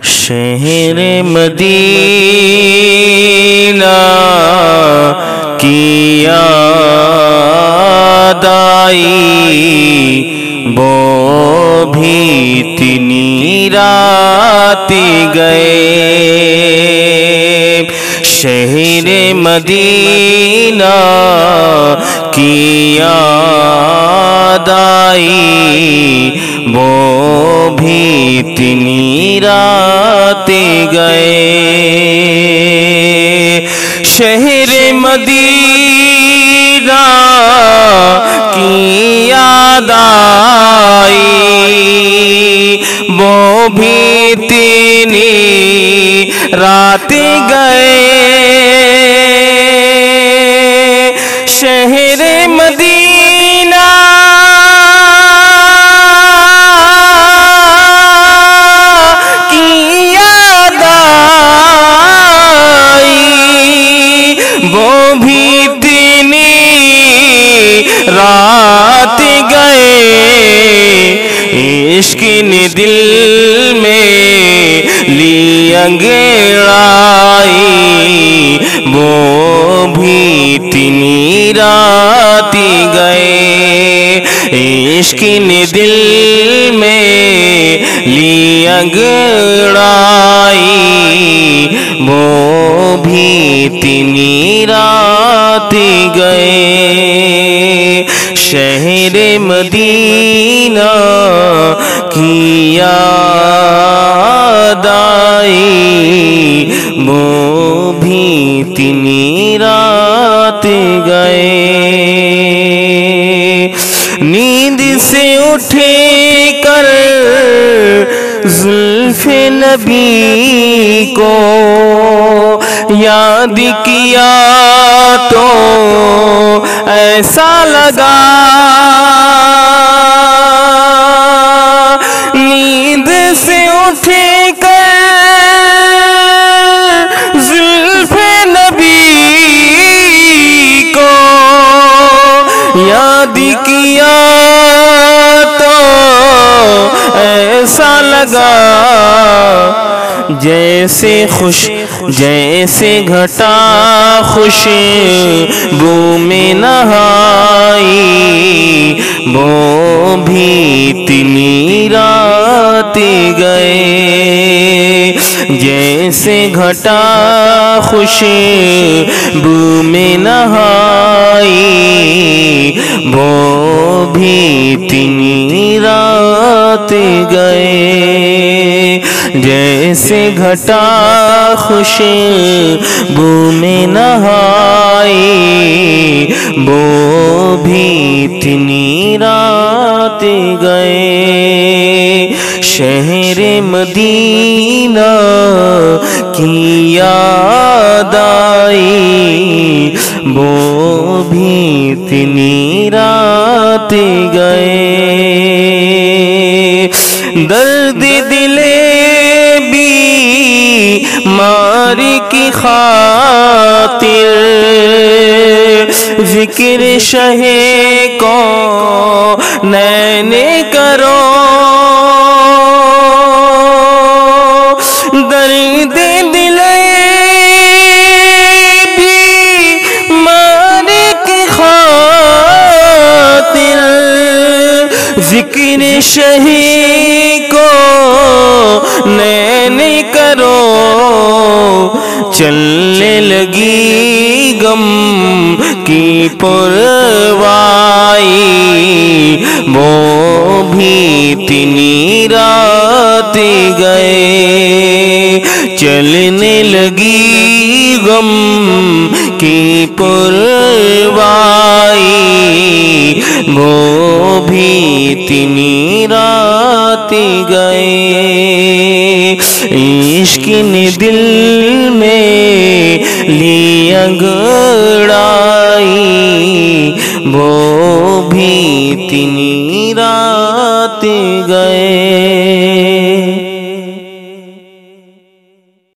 شہر مدینہ کی یاد آئی، وہ بھی اتنی رات گئے۔ شہر مدینہ کی یاد آئی، وہ بھی اتنی رات گئے۔ شہر مدینہ کی یاد آئی، وہ بھی اتنی رات گئے۔ شہر مدینہ کی یاد آئی، وہ بھی اتنی رات گئے۔ عشق نے دل میں لی انگڑائی، وہ بھی اتنی رات گئے۔ عشق نے دل میں لی انگڑائی، وہ بھی اتنی رات گئے۔ شہر مدینہ کی یاد آئی، وہ بھی اتنی رات گئے۔ نیند سے اٹھ کر زلف نبی کو یاد کیا تو ایسا لگا، نیند سے اٹھ کر زلف نبی کو یاد کیا تو ایسا لگا، جیسے گھٹا خوشبو میں نہائی، وہ بھی اتنی رات گئے۔ جیسے گھٹا خوشبو میں نہائی، وہ بھی اتنی رات گئے۔ جیسے گھٹا خوشبو میں نہائی، وہ بھی اتنی رات گئے۔ شہر مدینہ کی یاد آئی، وہ بھی اتنی رات گئے۔ درد دل بیمار کی خاطر ذکر شہ کونین کرو، درد دل بیمار کی خاطر ذکر شہ کونین کرو۔ چلنے لگی غم کی پروائی، وہ بھی اتنی رات گئے۔ چلنے لگی غم کی پروائی، وہ بھی اتنی رات گئے۔ عشق نے دل میں لی انگڑائی، وہ بھی اتنی رات گئے۔